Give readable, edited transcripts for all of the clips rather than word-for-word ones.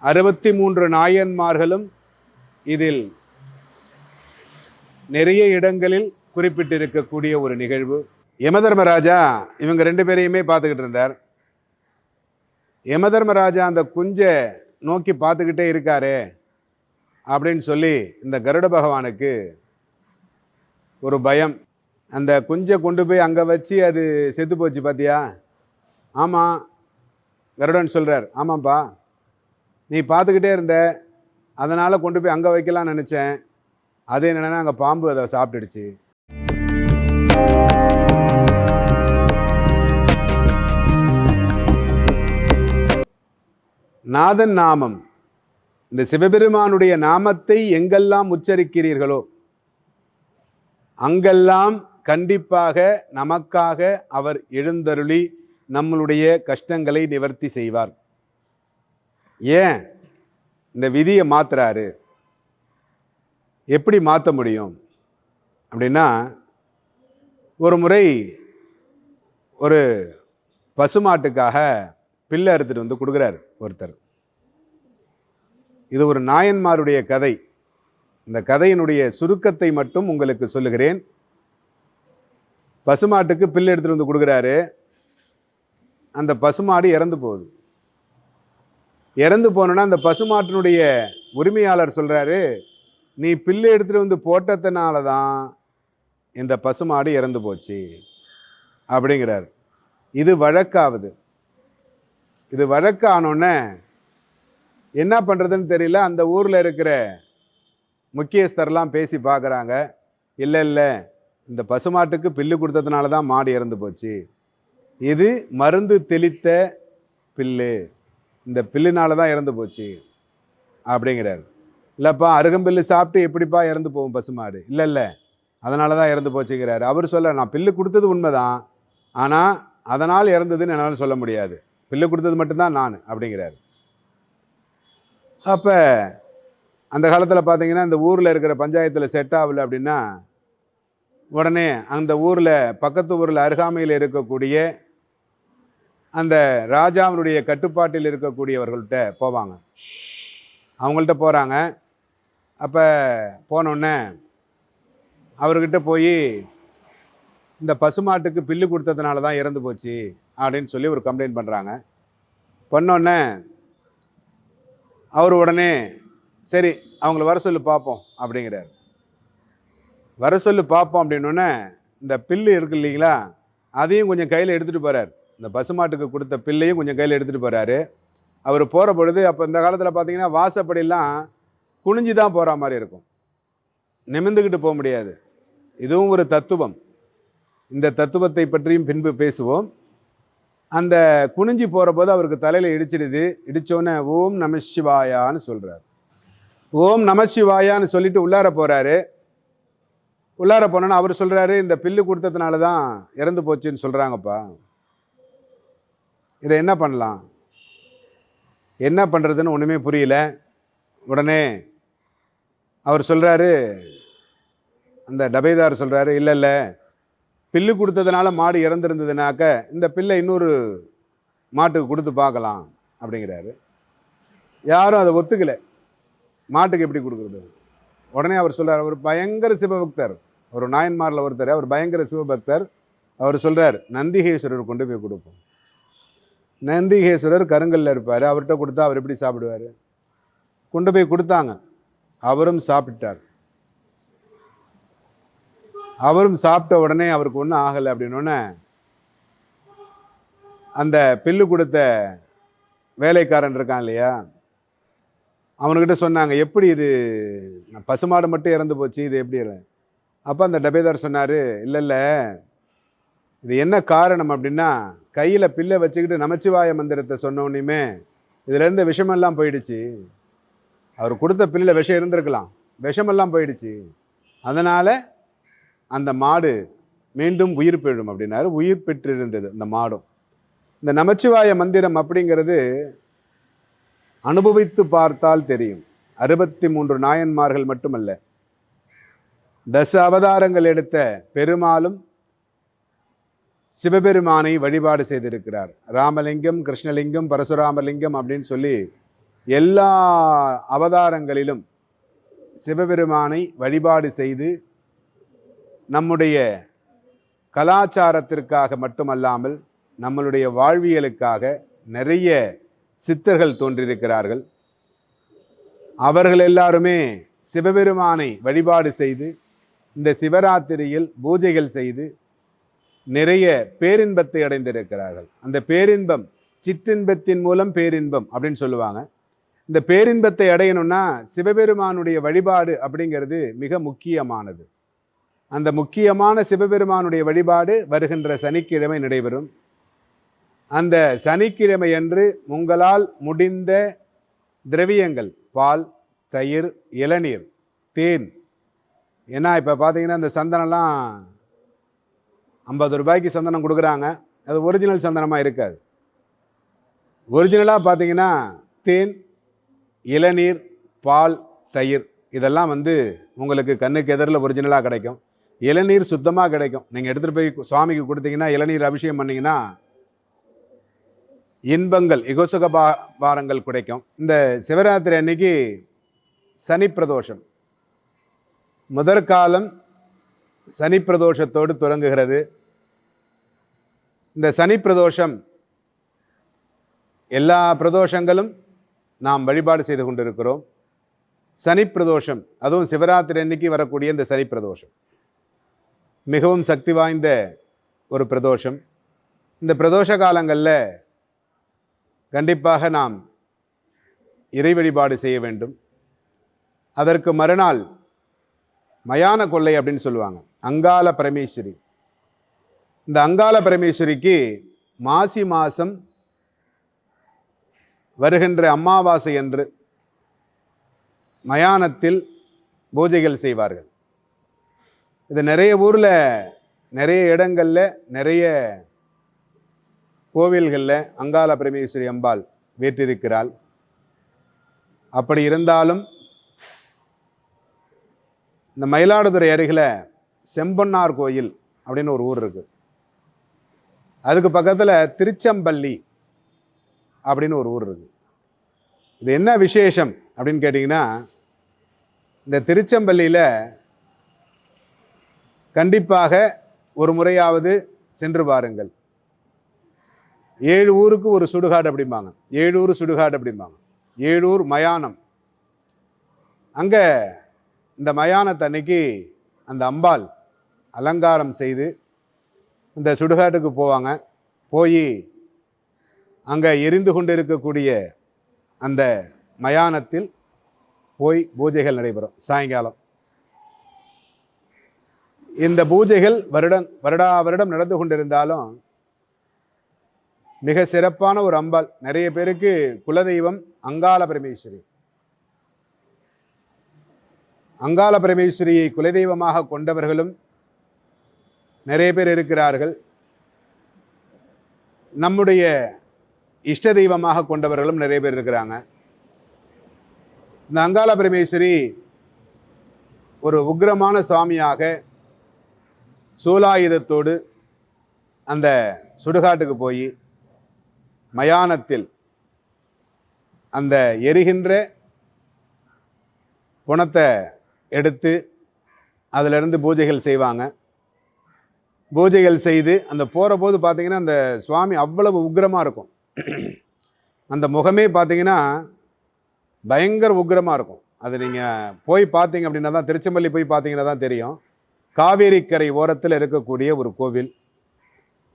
63 நாயன்மார்களும் இதில் நிறைய இடங்களில் குறிப்பிட்டிருக்கக்கூடிய ஒரு நிகழ்வு. யமதர்மராஜா இவங்க 2 பேரையுமே பார்த்துக்கிட்டு இருந்தார். யமதர்மராஜா அந்த குஞ்சை நோக்கி பார்த்துக்கிட்டே இருக்காரு அப்படின்னு சொல்லி இந்த கருட பகவானுக்கு ஒரு பயம். அந்த குஞ்சை கொண்டு போய் அங்கே வச்சு அது செத்து போச்சு பார்த்தியா? ஆமாம். கருடன் சொல்கிறார், ஆமாப்பா, நீ பார்த்துக்கிட்டே இருந்த, அதனால் கொண்டு போய் அங்கே வைக்கலாம்னு நினச்சேன். அது என்னென்னா அங்கே பாம்பு அதை சாப்பிட்டுடுச்சு. நாதன் நாமம், இந்த சிவபெருமானுடைய நாமத்தை எங்கெல்லாம் உச்சரிக்கிறீர்களோ அங்கெல்லாம் கண்டிப்பாக நமக்காக அவர் எழுந்தருளி நம்மளுடைய கஷ்டங்களை நிவர்த்தி செய்வார். ஏன் இந்த விதியை மாத்துறாரு? எப்படி மாற்ற முடியும் அப்படின்னா, ஒரு முறை ஒரு பசுமாட்டுக்காக பிள்ளை அறுத்துட்டு வந்து கொடுக்குறாரு ஒருத்தர். இது ஒரு நாயன்மாருடைய கதை. இந்த கதையினுடைய சுருக்கத்தை மட்டும் உங்களுக்கு சொல்லுகிறேன். பசுமாட்டுக்கு பிள்ளை எடுத்துட்டு வந்து கொடுக்குறாரு. அந்த பசுமாடு இறந்து போகுது. இறந்து போனோன்னா அந்த பசுமாட்டினுடைய உரிமையாளர் சொல்றாரு, நீ பிள்ளை எடுத்துட்டு வந்து போட்டதுனால தான் இந்த பசுமாடு இறந்து போச்சு அப்படிங்கிறார். இது வழக்காகுது. இது வழக்கானோன்னே என்ன பண்ணுறதுன்னு தெரியல. அந்த ஊரில் இருக்கிற முக்கியஸ்தர்லாம் பேசி பார்க்குறாங்க. இல்லை, இந்த பசுமாட்டுக்கு பில்லு கொடுத்ததுனால தான் மாடு இறந்து போச்சு. இது மருந்து தெளித்த பில்லு, இந்த பில்லுனால தான் இறந்து போச்சு அப்படிங்கிறார். இல்லைப்பா, அருகம்பில்லு சாப்பிட்டு எப்படிப்பா இறந்து போகும் பசுமாடு? இல்லை, அதனால தான் இறந்து போச்சுங்கிறாரு. அவர் சொல்ல, நான் பில்லு கொடுத்தது உண்மைதான், ஆனால் அதனால் இறந்ததுன்னு என்னால் சொல்ல முடியாது, பில்லு கொடுத்தது மட்டும்தான் நான் அப்படிங்கிறார். அப்போ அந்த காலத்தில் பார்த்தீங்கன்னா இந்த ஊரில் இருக்கிற பஞ்சாயத்தில் செட் ஆகலை அப்படின்னா உடனே அந்த ஊரில் பக்கத்து ஊரில் அருகாமையில் இருக்கக்கூடிய அந்த ராஜாவினுடைய கட்டுப்பாட்டில் இருக்கக்கூடியவர்கள்ட்ட போவாங்க. அவங்கள்ட்ட போகிறாங்க. அப்போ போனோடனே அவர்கிட்ட போய் இந்த பசுமாட்டுக்கு பில்லு கொடுத்ததுனால தான் இறந்து போச்சு அப்படின்னு சொல்லி ஒரு கம்ப்ளைண்ட் பண்ணுறாங்க. பண்ணோடனே அவர் உடனே சரி அவங்கள வர சொல்லி பார்ப்போம் அப்படிங்கிறார். வர சொல்லி பார்ப்போம் அப்படின்னோடனே இந்த பில்லு இருக்கு இல்லைங்களா, அதையும் கொஞ்சம் கையில் எடுத்துகிட்டு போகிறார். இந்த பசுமாட்டுக்கு கொடுத்த பில்லையும் கொஞ்சம் கையில் எடுத்துகிட்டு போகிறாரு. அவர் போகிற பொழுது, அப்போ இந்த காலத்தில் பார்த்தீங்கன்னா வாசப்படியெல்லாம் குனிஞ்சு தான் போகிற மாதிரி இருக்கும், நிமிர்ந்துக்கிட்டு போக முடியாது. இதுவும் ஒரு தத்துவம். இந்த தத்துவத்தை பற்றியும் பின்பு பேசுவோம். அந்த குனிஞ்சி போகிற போது அவருக்கு தலையில் இடிச்சிடுது. இடித்தோன்னே ஓம் நம சிவாயான்னு சொல்கிறார். ஓம் நம சிவாயான்னு சொல்லிட்டு உள்ளார போகிறாரு. உள்ளார போனோன்னா அவர் சொல்கிறாரு, இந்த பில்லு கொடுத்ததுனால தான் இறந்து போச்சுன்னு சொல்கிறாங்கப்பா, இதை என்ன பண்ணலாம்? என்ன பண்ணுறதுன்னு ஒன்றுமே புரியல. உடனே அவர் சொல்கிறாரு, அந்த டபைதார் சொல்கிறாரு, இல்லை, பில்லு கொடுத்ததுனால மாடு இறந்துருந்ததுனாக்க இந்த பில்லை இன்னொரு மாட்டுக்கு கொடுத்து பார்க்கலாம் அப்படிங்கிறாரு. யாரும் அதை ஒத்துக்கலை. மாட்டுக்கு எப்படி கொடுக்குறது? உடனே அவர் சொல்கிறார், அவர் பயங்கர சிவபக்தர், ஒரு நாயன்மாரில் ஒருத்தர், அவர் பயங்கர சிவபக்தர். அவர் சொல்கிறார், நந்திகேஸ்வரர் கொண்டு போய் கொடுப்போம். நந்திகேஸ்வரர் கருங்கல்ல இருப்பார், அவர்கிட்ட கொடுத்தா அவர் எப்படி சாப்பிடுவார்? கொண்டு போய் கொடுத்தாங்க. அவரும் சாப்பிட்டார். அவரும் சாப்பிட்ட உடனே அவருக்கு ஒன்றும் ஆகலை. அப்படின்னோடனே அந்த பில்லு கொடுத்த வேலைக்காரன் இருக்கான் இல்லையா, அவனுக்கிட்ட சொன்னாங்க, எப்படி இது பசுமாடு மட்டும் இறந்து போச்சு, இது எப்படி? அப்போ அந்த டபேதார் சொன்னார், இல்லை, இது என்ன காரணம் அப்படின்னா, கையில் பில்லை வச்சுக்கிட்டு நமச்சிவாய மந்திரத்தை சொன்னோன்னுமே இதுலேருந்து விஷமெல்லாம் போயிடுச்சு. அவர் கொடுத்த பில்லில் விஷம் இருந்திருக்கலாம், விஷமெல்லாம் போயிடுச்சு, அதனால் அந்த மாடு மீண்டும் உயிர் பெறும் அப்படின்னாரு. உயிர் பெற்றிருந்தது அந்த மாடும். இந்த நமச்சிவாய மந்திரம் அப்படிங்கிறது அனுபவித்து பார்த்தால் தெரியும். 63 நாயன்மார்கள் மட்டுமல்ல, 10 அவதாரங்கள் எடுத்த பெருமாளும் சிவபெருமானை வழிபாடு செய்திருக்கிறார். ராமலிங்கம், கிருஷ்ணலிங்கம், பரசுராமலிங்கம் அப்படின்னு சொல்லி எல்லா அவதாரங்களிலும் சிவபெருமானை வழிபாடு செய்து நம்முடைய கலாச்சாரத்திற்காக மட்டுமல்லாமல் நம்மளுடைய வாழ்வியலுக்காக நிறைய சித்தர்கள் தோன்றியிருக்கிறார்கள். அவர்கள் எல்லாருமே சிவபெருமானை வழிபாடு செய்து இந்த சிவராத்திரியில் பூஜைகள் செய்து நிறைய பேரின்பத்தை அடைந்திருக்கிறார்கள். அந்த பேரின்பம் சிற்றின்பத்தின் மூலம் பேரின்பம் அப்படின்னு சொல்லுவாங்க. இந்த பேரின்பத்தை அடையணும்னா சிவபெருமானுடைய வழிபாடு அப்படிங்கிறது மிக முக்கியமானது. அந்த முக்கியமான சிவபெருமானுடைய வழிபாடு வருகின்ற சனிக்கிழமை நடைபெறும். அந்த சனிக்கிழமை அன்று உங்களால் முடிந்த திரவியங்கள் பால், தயிர், இளநீர், தேன், ஏன்னா இப்போ பார்த்தீங்கன்னா இந்த சந்தனம்லாம் 50 ரூபாய்க்கு சந்தனம் கொடுக்குறாங்க. அது ஒரிஜினல் சந்தனமாக இருக்காது. ஒரிஜினலாக பார்த்தீங்கன்னா தேன், இளநீர், பால், தயிர் இதெல்லாம் உங்களுக்கு கண்ணுக்கு எதிரில் ஒரிஜினலாக கிடைக்கும். இளநீர் சுத்தமாக கிடைக்கும். நீங்கள் எடுத்துகிட்டு போய் சுவாமிக்கு கொடுத்தீங்கன்னா, இளநீர் அபிஷேகம் பண்ணிங்கன்னா இன்பங்கள் இகோசுக பாரங்கள் கிடைக்கும். இந்த சிவராத்திரி அன்னைக்கு சனி பிரதோஷம், முதற்காலம் சனி பிரதோஷத்தோடு தொடங்குகிறது. இந்த சனி பிரதோஷம் எல்லா பிரதோஷங்களும் நாம் வழிபாடு செய்து கொண்டிருக்கிறோம். சனி பிரதோஷம், அதுவும் சிவராத்திரி அன்னைக்கு வரக்கூடிய இந்த சனி பிரதோஷம் மிகவும் சக்தி வாய்ந்த ஒரு பிரதோஷம். இந்த பிரதோஷ காலங்களில் கண்டிப்பாக நாம் இறை வழிபாடு செய்ய வேண்டும். அதற்கு மறுநாள் மயான கொள்ளை அப்படின்னு சொல்லுவாங்க, அங்காள பரமேஸ்வரி. இந்த அங்காள பரமேஸ்வரிக்கு மாசி மாதம் வருகின்ற அமாவாசை என்று மயானத்தில் பூஜைகள் செய்வார்கள். இது நிறைய ஊரில், நிறைய இடங்களில், நிறைய கோவில்களில் அங்காள பரமேஸ்வரி அம்பாள் வீற்றிருக்கிறாள். அப்படி இருந்தாலும் இந்த மயிலாடுதுறை அருகில் செம்பொன்னார் கோயில் அப்படின்னு ஒரு ஊர் இருக்கு. அதுக்கு பக்கத்தில் திருச்சம்பள்ளி அப்படின்னு ஒரு ஊர் இருக்கு. இது என்ன விசேஷம் அப்படின்னு கேட்டிங்கன்னா, இந்த திருச்சம்பள்ளியில் கண்டிப்பாக ஒரு முறையாவது சென்று பாருங்கள். 7 ஊருக்கு ஒரு சுடுகாடு அப்படிம்பாங்க. 7 ஊர் சுடுகாடு அப்படிம்பாங்க. 7 ஊர் மயானம். அங்கே இந்த மயானத்தன்னைக்கு அந்த அம்பாள் அலங்காரம் செய்து இந்த சுடுகாட்டுக்கு போவாங்க. போய் அங்கே எரிந்து கொண்டு இருக்கக்கூடிய அந்த மயானத்தில் போய் பூஜைகள் நடைபெறும் சாயங்காலம். இந்த பூஜைகள் வருடா வருடம் நடந்து கொண்டிருந்தாலும் மிக சிறப்பான ஒரு அம்பாள். நிறைய பேருக்கு குலதெய்வம் அங்காள பரமேஸ்வரி. அங்காள பரமேஸ்வரியை குலதெய்வமாக கொண்டவர்களும் நிறைய பேர் இருக்கிறார்கள். நம்முடைய இஷ்ட தெய்வமாக கொண்டவர்களும் நிறைய பேர் இருக்கிறாங்க. இந்த அங்காள பரமேஸ்வரி ஒரு உக்கிரமான சுவாமியாக சூலாயுதத்தோடு அந்த சுடுகாட்டுக்கு போய் மயானத்தில் அந்த எரிகின்ற புணத்தை எடுத்து அதிலிருந்து பூஜைகள் செய்வாங்க. பூஜைகள் செய்து அந்த போகிற போது பார்த்தீங்கன்னா அந்த சுவாமி அவ்வளவு உக்கிரமாக இருக்கும். அந்த முகமே பார்த்தீங்கன்னா பயங்கர உக்கிரமாக இருக்கும். அது நீங்கள் போய் பார்த்தீங்க அப்படின்னா தான், திருச்செம்பள்ளி போய் பார்த்தீங்கன்னா தான் தெரியும். காவேரிக்கரை ஓரத்தில் இருக்கக்கூடிய ஒரு கோவில்.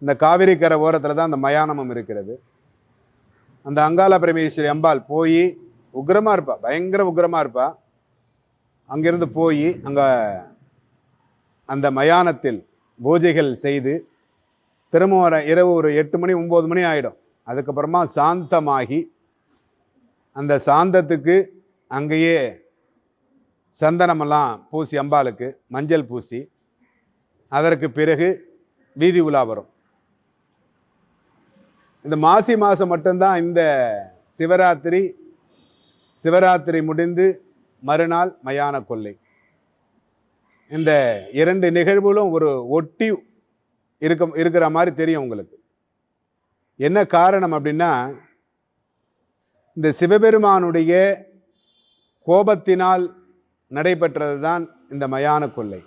இந்த காவேரிக்கரை ஓரத்தில் தான் அந்த மயானமும் இருக்கிறது. அந்த அங்காள பரமேஸ்வரி அம்பாள் போய் உக்கிரமாக இருப்பா, பயங்கர உக்கிரமாக இருப்பா. அங்கிருந்து போய் அங்கே அந்த மயானத்தில் பூஜைகள் செய்து திரும்ப இரவு ஒரு 8 மணி 9 மணி ஆகிடும். அதுக்கப்புறமா சாந்தமாகி அந்த சாந்தத்துக்கு அங்கேயே சந்தனமெல்லாம் பூசி அம்பாளுக்கு மஞ்சள் பூசி அதற்கு பிறகு வீதி உலா வரும். இந்த மாசி மாதம் மட்டும்தான் இந்த சிவராத்திரி முடிந்து மறுநாள் மயான கொள்ளை. இந்த 2 நிகழ்வுகளும் ஒரு ஒட்டி இருக்கிற மாதிரி தெரியும் உங்களுக்கு. என்ன காரணம் அப்படின்னா, இந்த சிவபெருமானுடைய கோபத்தினால் நடைபெற்றது தான் இந்த மயான கொள்ளை.